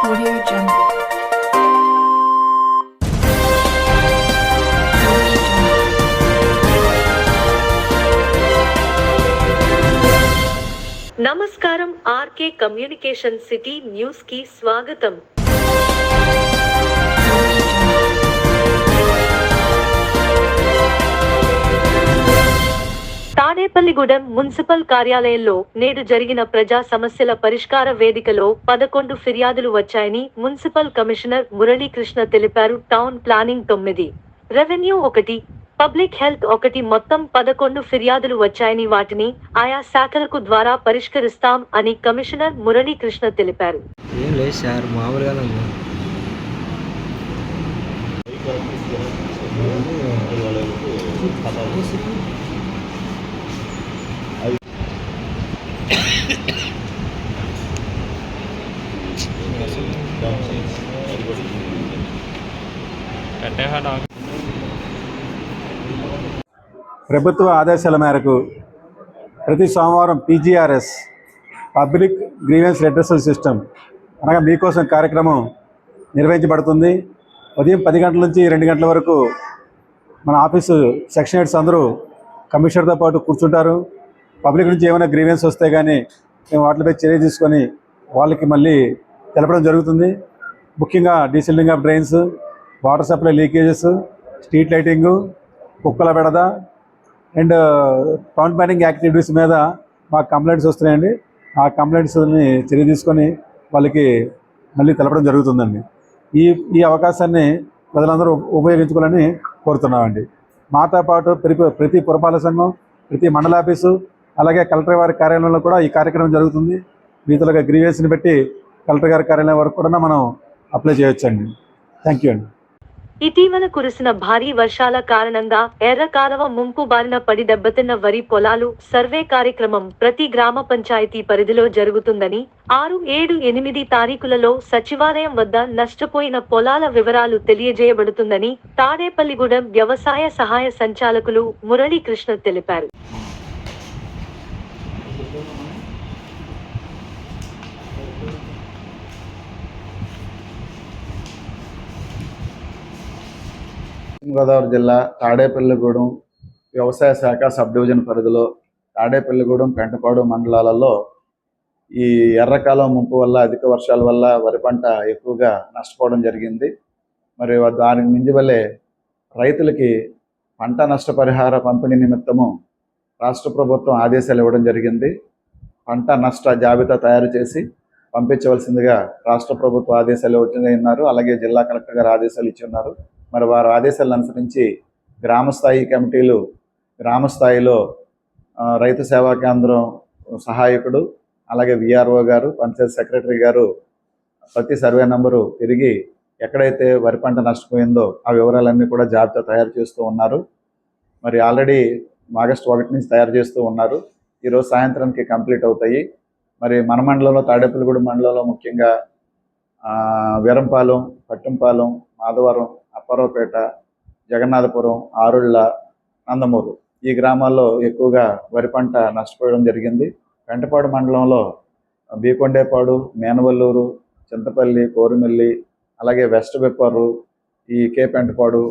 Audio Jungle. నమస్కారం RK communication city news కి స్వాగతం. తాడేపల్లిగూడెం మున్సిపల్ కార్యాలయంలో నేడు జరిగిన ప్రజా సమస్యల పరిష్కార వేదికలో 11 ఫిర్యాదులు వచ్చాయని మున్సిపల్ కమిషనర్ మురళీకృష్ణ తెలిపారు. Town planning 9, revenue 1, public health 1 మొత్తం 11 ఫిర్యాదులు వచ్చాయని వాటిని ఆయా శాఖలకు ద్వారా పరిష్కరిస్తాం అని కమిషనర్ మురళీకృష్ణ తెలిపారు. ప్రభుత్వ ఆదేశాల మేరకు ప్రతి సోమవారం PGRS public grievance redressal system అనగా మీకోసం కార్యక్రమం నిర్వహించబడుతుంది. ఉదయం 10 గంటల నుంచి 2 గంటల వరకు మన ఆఫీసు సెక్షన్ హెడ్స్ అందరూ కమిషనర్తో పాటు కూర్చుంటారు. పబ్లిక్ నుంచి ఏమైనా గ్రీవెన్స్ వస్తే కానీ మేము వాటిపై చర్య తీసుకొని వాళ్ళకి మళ్ళీ తెలపడం జరుగుతుంది. ముఖ్యంగా desilting of drains, water supply leakages, street lighting, కుక్కల బెడద అండ్ టౌన్ ప్లానింగ్ యాక్టివిటీస్ మీద మాకు కంప్లైంట్స్ వస్తున్నాయండి. ఆ కంప్లైంట్స్ని చర్య తీసుకొని వాళ్ళకి మళ్ళీ తెలపడం జరుగుతుందండి. ఈ అవకాశాన్ని ప్రజలందరూ ఉపయోగించుకోవాలని కోరుతున్నామండి. మాతో పాటు ప్రతి పురపాలక సంఘం, ప్రతి మండల ఆఫీసు, అలాగే కలెక్టర్ వారి కార్యాలయంలో కూడా ఈ కార్యక్రమం జరుగుతుంది. రీతిలోగా గ్రీవెన్స్ని బట్టి కలెక్టర్ గారి కార్యాలయం వరకు కూడా మనం అప్లై చేయొచ్చండి. థ్యాంక్ యూ అండి. ఇటీవల కురిసిన భారీ వర్షాల కారణంగా ఎర్ర కాలువ ముంపు బారిన పడి దెబ్బతిన్న వరి పొలాలు సర్వే కార్యక్రమం ప్రతి గ్రామ పంచాయతీ పరిధిలో జరుగుతుందని 6, 7, 8 తారీఖులలో సచివాలయం వద్ద నష్టపోయిన పొలాల వివరాలు తెలియజేయబడుతుందని తాడేపల్లిగూడెం వ్యవసాయ సహాయ సంచాలకులు మురళీకృష్ణ తెలిపారు. గోదావరి జిల్లా తాడేపల్లిగూడెం వ్యవసాయ శాఖ సబ్ డివిజన్ పరిధిలో తాడేపల్లిగూడెం, పెంటపాడు మండలాలలో ఈ ఎర్రకాలం ముంపు వల్ల, అధిక వర్షాల వల్ల వరి పంట ఎక్కువగా నష్టపోవడం జరిగింది. మరి దానికి మించి వల్లే రైతులకి పంట నష్టపరిహార పంపిణీ నిమిత్తము రాష్ట్ర ప్రభుత్వం ఆదేశాలు ఇవ్వడం జరిగింది. పంట నష్ట జాబితా తయారు చేసి పంపించవలసిందిగా రాష్ట్ర ప్రభుత్వ ఆదేశాలు ఇచ్చిన్నారు. అలాగే జిల్లా కలెక్టర్ గారు ఆదేశాలు ఇచ్చి ఉన్నారు. మరి వారి ఆదేశాలను అనుసరించి గ్రామస్థాయి కమిటీలు, గ్రామస్థాయిలో రైతు సేవా కేంద్రం సహాయకుడు, అలాగే విఆర్ఓ గారు, పంచాయత్ సెక్రటరీ గారు ప్రతి సర్వే నంబరు తిరిగి ఎక్కడైతే వరి పంట నష్టపోయిందో ఆ వివరాలన్నీ కూడా జాబితా తయారు చేస్తూ ఉన్నారు. మరి ఆల్రెడీ ఆగస్టు 1 నుంచి తయారు చేస్తూ ఉన్నారు. ఈరోజు సాయంత్రానికి కంప్లీట్ అవుతాయి. మరి మన మండలంలో, తాడేపల్లిగూడెం మండలంలో ముఖ్యంగా వీరంపాలెం, పట్టంపాలెం, మాధవరం, అప్పారావుపేట, జగన్నాథపురం, ఆరుళ్ళ, నందమూరు ఈ గ్రామాల్లో ఎక్కువగా వరి పంట నష్టపోవడం జరిగింది. పెంటపాడు మండలంలో బీకొండేపాడు, మేనవల్లూరు, చింతపల్లి, కోరుమిల్లి, అలాగే వెస్ట్ బెప్పరు, ఈ కే పెంటపాడు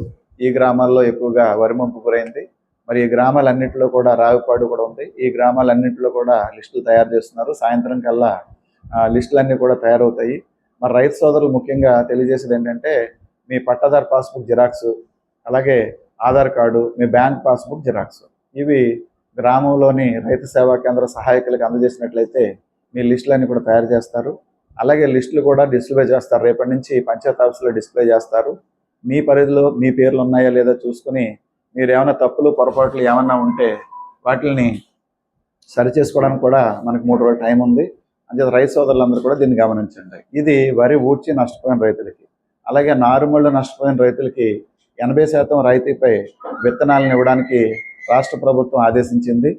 ఈ గ్రామాల్లో ఎక్కువగా వరి ముంపు గురైంది. మరి ఈ గ్రామాలన్నింటిలో కూడా రావిపాడు కూడా ఉంది. ఈ గ్రామాలన్నింటిలో కూడా లిస్టులు తయారు చేస్తున్నారు. సాయంత్రం కల్లా లిస్టులన్నీ కూడా తయారవుతాయి. మరి రైతు సోదరులు ముఖ్యంగా తెలియజేసేది ఏంటంటే, మీ పట్టాదారు పాస్బుక్ జిరాక్స్, అలాగే ఆధార్ కార్డు, మీ బ్యాంక్ పాస్బుక్ జిరాక్స్ ఇవి గ్రామంలోని రైతు సేవా కేంద్ర సహాయకులకు అందజేసినట్లయితే మీ లిస్టులన్నీ కూడా తయారు చేస్తారు. అలాగే లిస్టులు కూడా డిస్ప్లే చేస్తారు. రేపటి నుంచి పంచాయత్ ఆఫీసులో డిస్ప్లే చేస్తారు. మీ పరిధిలో మీ పేర్లు ఉన్నాయా లేదా చూసుకుని మీరు ఏమైనా తప్పులు, పొరపాట్లు ఏమన్నా ఉంటే వాటిని సరిచేసుకోవడానికి కూడా మనకు 3 రోజుల టైం ఉంది. అంతే రైతు సోదరులందరూ కూడా దీన్ని గమనించండి. ఇది వరి ఊడ్చి నష్టపోయిన రైతులకి, అలాగే నారుమళ్ళు నష్టపోయిన రైతులకి 80% రాయితీపై విత్తనాలను ఇవ్వడానికి రాష్ట్ర ప్రభుత్వం ఆదేశించింది.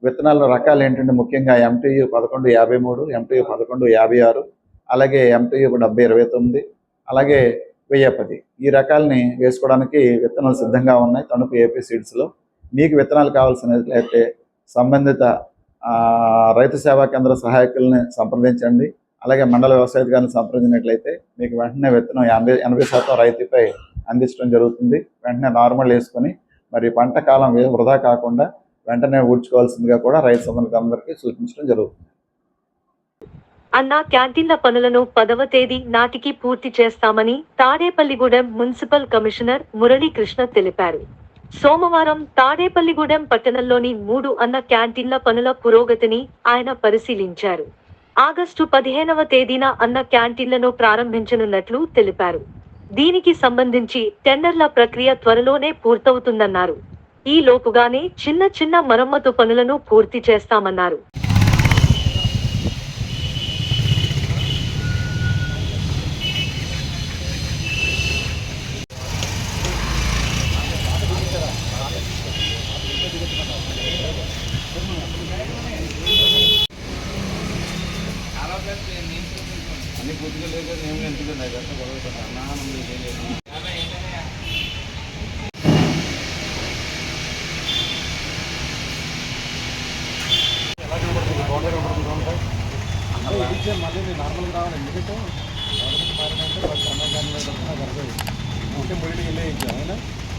విత్తనాల రకాలు ఏంటంటే ముఖ్యంగా MTU 1153, MTU 1156, అలాగే MTU 7029, అలాగే 1010 ఈ రకాలని వేసుకోవడానికి విత్తనాలు సిద్ధంగా ఉన్నాయి తణుకు ఏపీ సీడ్స్లో. మీకు విత్తనాలు కావాల్సినట్లయితే సంబంధిత రైతు సేవా కేంద్ర సహాయకుల్ని సంప్రదించండి. అలాగే మండల వ్యవసాయ అధికారులను సంప్రదించినట్లయితే మీకు వెంటనే విత్తనం 80% రైతుపై అందించడం జరుగుతుంది. వెంటనే నార్మల్ వేసుకొని మరి పంట కాలం వృధా కాకుండా వెంటనే ఊడ్చుకోవాల్సిందిగా కూడా రైతు సోదరులందరికీ సూచించడం జరుగుతుంది. అన్నా క్యాంటీన్ల పనులను 10వ తేదీ నాటికి పూర్తి చేస్తామని తాడేపల్లిగూడెం మున్సిపల్ కమిషనర్ మురళీకృష్ణ తెలిపారు. సోమవారం తాడేపల్లిగూడెం పట్టణంలోని 3 అన్న క్యాంటీన్ల పనుల పురోగతిని ఆయన పరిశీలించారు. ఆగస్టు 15వ తేదీన అన్న క్యాంటీన్లను ప్రారంభించనున్నట్లు తెలిపారు. దీనికి సంబంధించి టెండర్ల ప్రక్రియ త్వరలోనే పూర్తవుతుందన్నారు. ఈ లోపుగానే చిన్న మరమ్మతు పనులను పూర్తి చేస్తామన్నారు.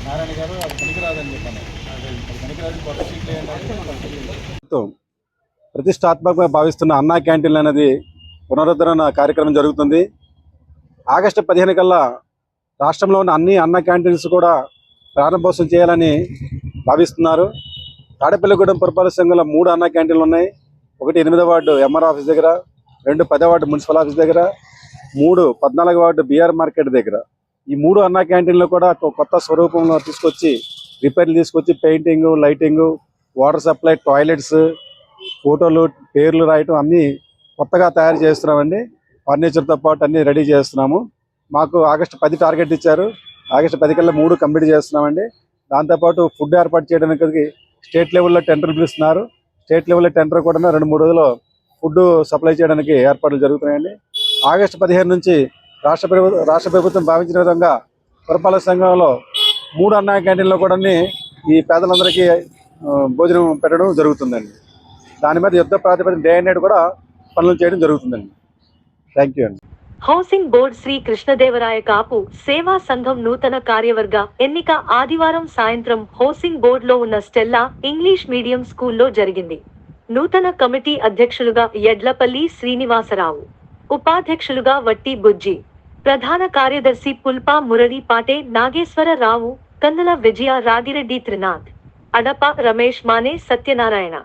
నారాయణ గారు అది పనికిరాదని చెప్పాను. పనికిరాదు కొత్త సీట్లు ఏంటంటే ప్రతిష్టాత్మకంగా భావిస్తున్న అన్నా క్యాంటీన్లు అనేది పునరుద్ధరణ కార్యక్రమం జరుగుతుంది. ఆగస్టు 15 కల్లా రాష్ట్రంలో ఉన్న అన్ని అన్న క్యాంటీన్స్ కూడా ప్రారంభోత్సవం చేయాలని భావిస్తున్నారు. తాడేపల్లిగూడెం పురపాలక సంఘంలో 3 అన్న క్యాంటీన్లు ఉన్నాయి. ఒకటి 8వ వార్డు ఎంఆర్ ఆఫీస్ దగ్గర, 2 10వ వార్డు మున్సిపల్ ఆఫీస్ దగ్గర, 3 14వ వార్డు బిఆర్ మార్కెట్ దగ్గర. ఈ 3 అన్నా క్యాంటీన్లు కూడా కొత్త స్వరూపంలో తీసుకొచ్చి రిపేర్లు తీసుకొచ్చి painting, lighting, water supply, toilets, ఫోటోలు, పేర్లు రాయటం అన్నీ కొత్తగా తయారు చేస్తున్నామండి. ఫర్నిచర్తో పాటు అన్నీ రెడీ చేస్తున్నాము. మాకు ఆగస్టు 10 టార్గెట్ ఇచ్చారు. ఆగస్టు 10 కల్లా 3 కంప్లీట్ చేస్తున్నామండి. దాంతోపాటు ఫుడ్ ఏర్పాటు చేయడానికి స్టేట్ లెవెల్లో టెండర్ పిలుస్తున్నారు. స్టేట్ లెవెల్లో టెండర్ కూడా 2-3 రోజుల్లో ఫుడ్ సప్లై చేయడానికి ఏర్పాట్లు జరుగుతున్నాయండి. ఆగస్టు 15 నుంచి రాష్ట్ర ప్రభుత్వం భావించిన విధంగా పురపాలక సంఘంలో 3 అన్నా క్యాంటీన్లో కూడా ఈ పేదలందరికీ భోజనం పెట్టడం జరుగుతుందండి. దాని మీద యుద్ధ ప్రాతిపదికన డే అండ్ నైట్ కూడా పనులు చేయడం జరుగుతుందండి. థ్యాంక్ యూ అండి. హౌసింగ్ బోర్డ్ శ్రీ కృష్ణదేవరాయ కాపు సేవా సంఘం నూతన కార్యవర్గ ఎన్నిక ఆదివారం సాయంత్రం హౌసింగ్ బోర్డులో ఉన్న స్టెల్లా ఇంగ్లీష్ మీడియం స్కూల్లో జరిగింది. నూతన కమిటీ అధ్యక్షులుగా యడ్లపల్లి శ్రీనివాసరావు, ఉపాధ్యక్షులుగా వట్టి బుజ్జి, ప్రధాన కార్యదర్శి పుల్పా మురళి పాటే నాగేశ్వరరావు, కందుల విజయ రాగిరెడ్డి, త్రినాథ్, అడప రమేష్, మానే సత్యనారాయణ,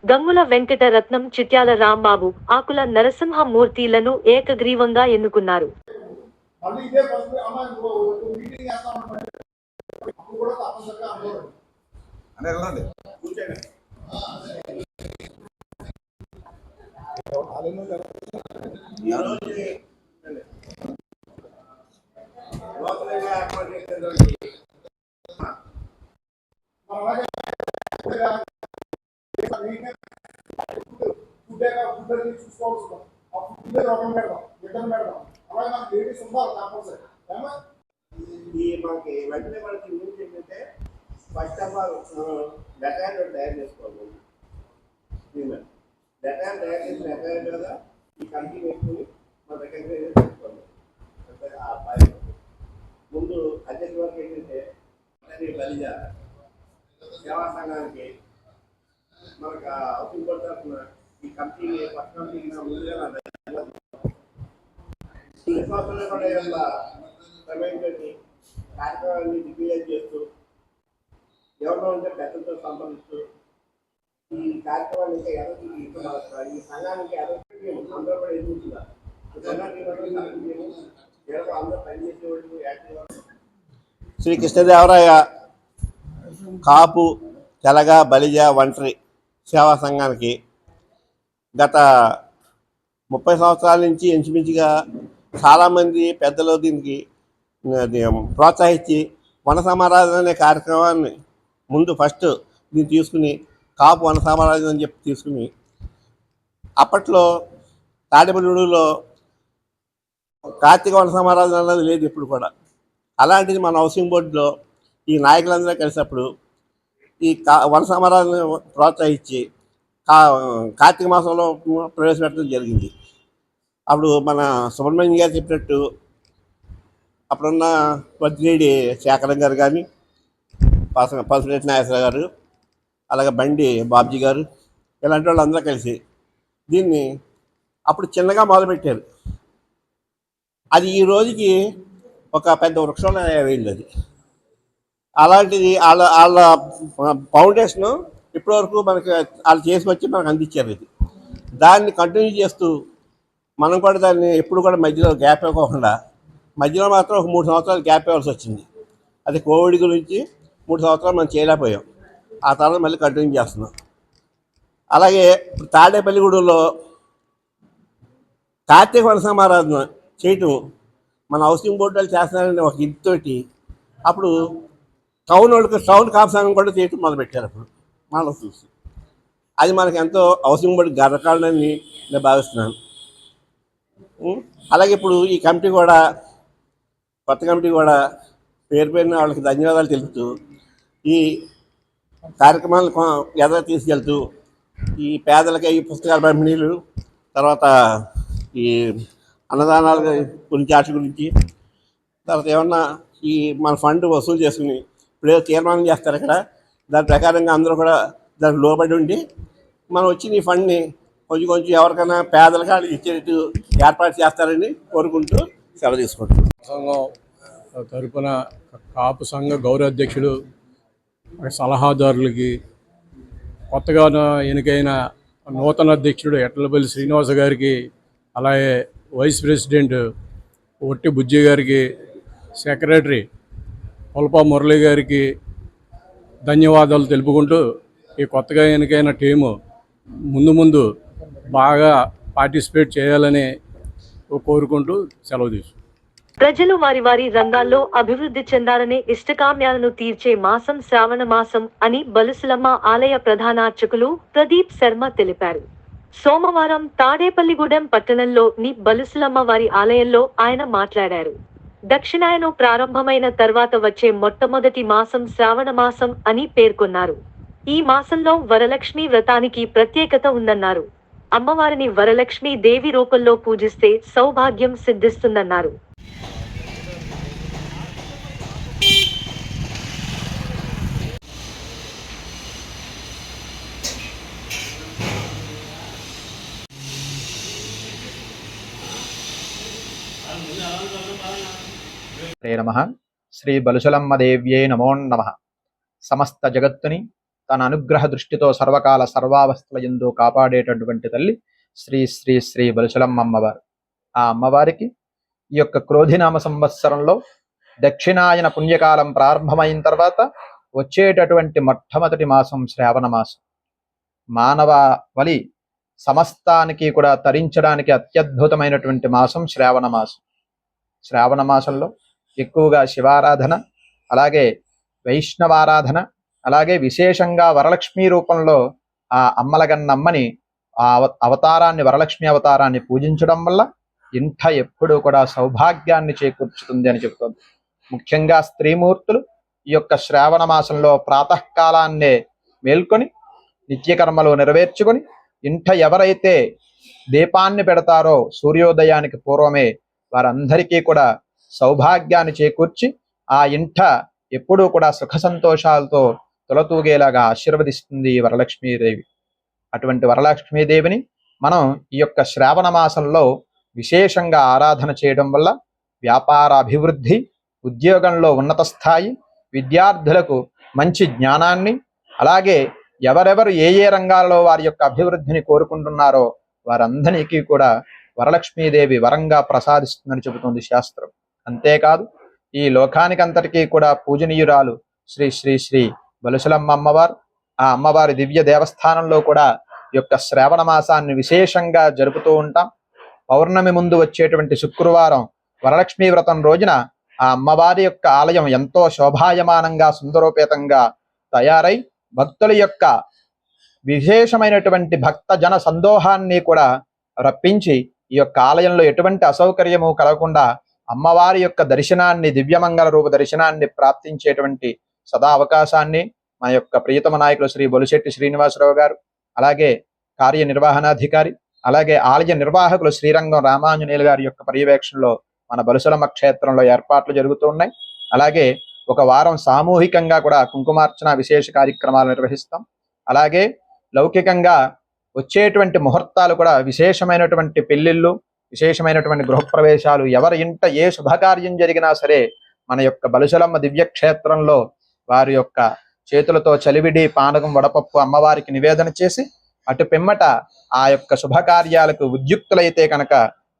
గంగుల వెంకటరత్నం, చిట్యాల రాంబాబు, ఆకుల నరసింహమూర్తిలను ఏకగ్రీవంగా ఎన్నుకున్నారు. మనకి వెంటనే మనకి న్యూస్ ఏంటంటే ఫస్ట్ ఆఫ్ ఆల్ డెటాన్ తయారు చేసుకోవాలి. డెటాన్ తయారు చేసిన డెటాన్ మీద ఈ కంపెనీ పెట్టుకుని మన దగ్గర చేసుకోవాలి. ముందు అధ్యక్ష వరకు ఏంటంటే బలిజ సేవా సంఘానికి మనకు హౌసింగ్ బోర్డు తరఫున ఈ కంపెనీ ఫస్ట్ కంపెనీకి ముందుగా విశ్వాసంలో కూడా సమయంతో కార్యక్రమాన్ని దిగ్విజయం చేస్తూ ఎవరిలో ఉంటే పెద్దలతో సంప్రదిస్తూ ఈ కార్యక్రమాన్ని ఇంకా ఎవరికి ఈ సంఘానికి ఎవరికి అందరూ కూడా ఎదుగుతున్నారు. అందరూ పనిచేసేవాళ్ళు యాక్టివ్. శ్రీ కృష్ణదేవరాయ కాపు తెలగ బలిజ ఒంటరి సేవా సంఘానికి గత 30 సంవత్సరాల నుంచి ఇంచుమించుగా చాలామంది పెద్దలు దీనికి ప్రోత్సహించి వన సమారాధన అనే కార్యక్రమాన్ని ముందు ఫస్ట్ దీన్ని తీసుకుని కాపు వన సమారాధన అని చెప్పి తీసుకుని అప్పట్లో తాడేపల్లిలో కార్తీక వన సమారాధన అన్నది లేదు ఇప్పుడు కూడా. అలాంటిది మన హౌసింగ్ బోర్డులో ఈ నాయకులందరూ కలిసినప్పుడు ఈ వన సమారాధన ప్రోత్సహించి కార్తీక మాసంలో ప్రవేశపెట్టడం జరిగింది. అప్పుడు మన సుబ్రహ్మణ్యం గారు చెప్పినట్టు అప్పుడున్న వద్దిరెడ్డి శేఖరం గారు కానీ పసురెడ్డి నాగేశ్వర గారు, అలాగే బండి బాబ్జీ గారు, ఇలాంటి వాళ్ళు అందరూ కలిసి దీన్ని అప్పుడు చిన్నగా మొదలుపెట్టారు. అది ఈ రోజుకి ఒక పెద్ద వృక్షంలో అయింది. అది అలాంటిది వాళ్ళ ఫౌండేషను ఇప్పటివరకు మనకి వాళ్ళు చేసుకొచ్చి మనకు అందించారు. ఇది దాన్ని కంటిన్యూ చేస్తూ మనం కూడా దాన్ని ఎప్పుడు కూడా మధ్యలో గ్యాప్ ఇవ్వకుండా, మధ్యలో మాత్రం ఒక 3 సంవత్సరాలు గ్యాప్ ఇవ్వాల్సి వచ్చింది. అది కోవిడ్ గురించి 3 సంవత్సరాలు మనం చేయలేకపోయాం. ఆ తర్వాత మళ్ళీ కంటిన్యూ చేస్తున్నాం. అలాగే ఇప్పుడు తాడేపల్లిగూడెంలో కార్తీక వనసమారాధన చేయటం మన హౌసింగ్ బోర్డు వాళ్ళు చేస్తున్నారని ఒక ఇంటితోటి అప్పుడు టౌన్ కాపుసాంగం కూడా చేయటం మొదలుపెట్టారు. అప్పుడు మనం చూసి అది మనకు ఎంతో హౌసింగ్ బోర్డు గర్వకారణని నేను భావిస్తున్నాను. అలాగే ఇప్పుడు ఈ కమిటీ కూడా, కొత్త కమిటీ కూడా పేరు పేరున వాళ్ళకి ధన్యవాదాలు తెలుపుతూ ఈ కార్యక్రమాలను ఎదురు తీసుకెళ్తూ ఈ పేదలకి ఈ పుస్తకాల పంపిణీలు, తర్వాత ఈ అన్నదానాల గురించి, వాటి గురించి, తర్వాత ఏమన్నా ఈ మన ఫండ్ వసూలు చేసుకుని ఇప్పుడు ఏదో తీర్మానం చేస్తారు అక్కడ, దాని ప్రకారంగా అందరూ కూడా దానికి లోబడి ఉండి మనం వచ్చిన ఈ ఫండ్ని కొంచెం ఎవరికైనా పేదలుగా ఇచ్చేట్టు ఏర్పాటు చేస్తారని కోరుకుంటూ సెలవు తీసుకుంటున్నాం. సంఘం తరపున కాపు సంఘ గౌరవ అధ్యక్షుడు, సలహాదారులకి, కొత్తగా ఎన్నికైన నూతన అధ్యక్షుడు ఎట్లపల్లి శ్రీనివాస గారికి, అలాగే వైస్ ప్రెసిడెంట్ ఒట్టి బుజ్జి గారికి, సెక్రటరీ పుల్పా మురళి గారికి ధన్యవాదాలు తెలుపుకుంటూ ఈ కొత్తగా ఎన్నికైన టీము ముందు బాగా పార్టిసిపేట్ చేయాలని కోరుకుంటూ సెలవు తీసుకుంటాం. ప్రజలు వారి రంగాల్లో అభివృద్ధి చెందాలనే ఇష్టకామ్యాలను తీర్చే మాసం శ్రావణ మాసం అని బలుసులమ్మ ఆలయ ప్రధానార్చకులు ప్రదీప్ శర్మ తెలిపారు. సోమవారం తాడేపల్లిగూడెం పట్టణంలోని బలుసులమ్మ వారి ఆలయంలో ఆయన మాట్లాడారు. దక్షిణాయనం ప్రారంభమైన తర్వాత వచ్చే మొట్టమొదటి మాసం శ్రావణ మాసం అని పేర్కొన్నారు. ఈ మాసంలో వరలక్ష్మి వ్రతానికి ప్రత్యేకత ఉందన్నారు. అమ్మవారిని వరలక్ష్మీ దేవి రూపంలో పూజిస్తే సౌభాగ్యం సిద్ధిస్తుందన్నారు. నమః. శ్రీ బలుసలమ్మదేవ్యే నమో నమః. సమస్త జగత్తుని తన అనుగ్రహ దృష్టితో సర్వకాల సర్వావస్థల యందు కాపాడేటటువంటి తల్లి శ్రీ శ్రీ శ్రీ బలుసలమ్మ అమ్మవారు. ఆ అమ్మవారికి ఈ యొక్క క్రోధినామ సంవత్సరంలో దక్షిణాయన పుణ్యకాలం ప్రారంభమైన తర్వాత వచ్చేటటువంటి మొట్టమొదటి మాసం శ్రావణ మాసం. మానవ వలి సమస్తానికి కూడా తరించడానికి అత్యద్భుతమైనటువంటి మాసం శ్రావణ మాసం. శ్రావణ మాసంలో ఎక్కువగా శివారాధన, అలాగే వైష్ణవారాధన, అలాగే విశేషంగా వరలక్ష్మీ రూపంలో ఆ అమ్మలగన్నమ్మని, ఆ అవతారాన్ని, వరలక్ష్మి అవతారాన్ని పూజించడం వల్ల ఇంట ఎప్పుడూ కూడా సౌభాగ్యాన్ని చేకూర్చుతుంది అని చెబుతుంది. ముఖ్యంగా స్త్రీమూర్తులు ఈ యొక్క శ్రావణ మాసంలో ప్రాతకాలాన్నే మేల్కొని నిత్యకర్మలు నెరవేర్చుకొని ఇంట ఎవరైతే దీపాన్ని పెడతారో సూర్యోదయానికి పూర్వమే వారందరికీ కూడా సౌభాగ్యాన్ని చేకూర్చి ఆ ఇంట ఎప్పుడూ కూడా సుఖ సంతోషాలతో తొలతూగేలాగా ఆశీర్వదిస్తుంది వరలక్ష్మీదేవి. అటువంటి వరలక్ష్మీదేవిని మనం ఈ యొక్క శ్రావణ మాసంలో విశేషంగా ఆరాధన చేయడం వల్ల వ్యాపార అభివృద్ధి, ఉద్యోగంలో ఉన్నత స్థాయి, విద్యార్థులకు మంచి జ్ఞానాన్ని, అలాగే ఎవరెవరు ఏ ఏ రంగాల్లో వారి యొక్క అభివృద్ధిని కోరుకుంటున్నారో వారందరికీ కూడా వరలక్ష్మీదేవి వరంగా ప్రసాదిస్తుందని చెబుతుంది శాస్త్రం. అంతేకాదు ఈ లోకానికంతటికీ కూడా పూజనీయురాలు శ్రీ శ్రీ శ్రీ బలుసలమ్మ అమ్మవారు. ఆ అమ్మవారి దివ్య దేవస్థానంలో కూడా ఈ యొక్క శ్రావణ మాసాన్ని విశేషంగా జరుపుతూ ఉంటాం. పౌర్ణమి ముందు వచ్చేటువంటి శుక్రవారం వరలక్ష్మీ వ్రతం రోజున ఆ అమ్మవారి యొక్క ఆలయం ఎంతో శోభాయమానంగా సుందరోపేతంగా తయారై భక్తుల యొక్క విశేషమైనటువంటి భక్త జన సందోహాన్ని కూడా రప్పించి ఈ యొక్క ఆలయంలో ఎటువంటి అసౌకర్యము కలగకుండా అమ్మవారి యొక్క దర్శనాన్ని, దివ్యమంగళ రూప దర్శనాన్ని ప్రాప్తించేటువంటి సదా అవకాశాన్ని మన యొక్క ప్రియతమ నాయకులు శ్రీ బొలిశెట్టి శ్రీనివాసరావు గారు, అలాగే కార్యనిర్వహణాధికారి, అలాగే ఆలయ నిర్వాహకులు శ్రీరంగం రామాంజనేయులు గారి యొక్క పర్యవేక్షణలో మన బలుసలమ్మ క్షేత్రంలో ఏర్పాట్లు జరుగుతూ ఉన్నాయి. అలాగే ఒక వారం సామూహికంగా కూడా కుంకుమార్చన విశేష కార్యక్రమాలు నిర్వహిస్తాం. అలాగే లౌకికంగా వచ్చేటువంటి ముహూర్తాలు కూడా విశేషమైనటువంటి పెళ్లిళ్ళు, విశేషమైనటువంటి గృహప్రవేశాలు, ఎవరి ఇంట ఏ శుభకార్యం జరిగినా సరే మన యొక్క బలుసలమ్మ దివ్యక్షేత్రంలో వారి యొక్క చేతులతో చలివిడి, పానకం, వడపప్పు అమ్మవారికి నివేదన చేసి అటు పిమ్మట ఆ యొక్క శుభకార్యాలకు ఉద్యుక్తులైతే కనుక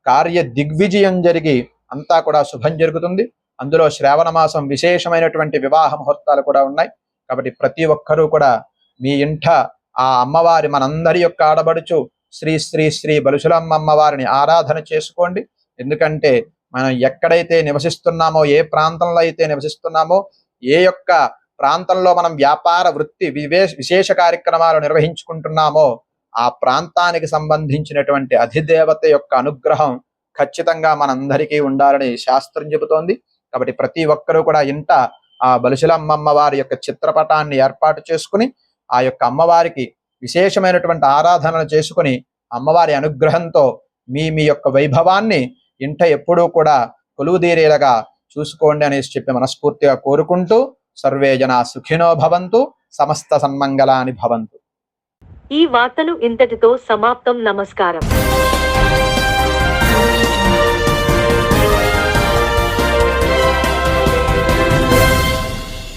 కార్య దిగ్విజయం జరిగి అంతా కూడా శుభం జరుగుతుంది. అందులో శ్రావణ మాసం విశేషమైనటువంటి వివాహ ముహూర్తాలు కూడా ఉన్నాయి. కాబట్టి ప్రతి ఒక్కరూ కూడా మీ ఇంట ఆ అమ్మవారి, మనందరి యొక్క ఆడబడుచు శ్రీ శ్రీ శ్రీ బలుసలమ్మ అమ్మవారిని ఆరాధన చేసుకోండి. ఎందుకంటే మనం ఎక్కడైతే నివసిస్తున్నామో, ఏ ప్రాంతంలో అయితే నివసిస్తున్నామో, ఏ యొక్క ప్రాంతంలో మనం వ్యాపార వృత్తి విశేష కార్యక్రమాలు నిర్వహించుకుంటున్నామో ఆ ప్రాంతానికి సంబంధించినటువంటి అధిదేవత యొక్క అనుగ్రహం ఖచ్చితంగా మనందరికీ ఉండాలని శాస్త్రం చెబుతోంది. కాబట్టి ప్రతి ఒక్కరూ కూడా ఇంట ఆ బలుసలమ్మ అమ్మవారి యొక్క చిత్రపటాన్ని ఏర్పాటు చేసుకుని ఆ యొక్క అమ్మవారికి విశేషమైనటువంటి ఆరాధనలు చేసుకుని అమ్మవారి అనుగ్రహంతో మీ యొక్క వైభవాన్ని ఇంట ఎప్పుడూ కూడా కొలువుదీరేలాగా చూసుకోండి అనేసి చెప్పి మనస్ఫూర్తిగా కోరుకుంటూ సర్వే జనా సుఖినో భవంతు, సమస్త సన్మంగళాని భవంతు. ఈ వార్తలు ఇంతటితో సమాప్తం. నమస్కారం.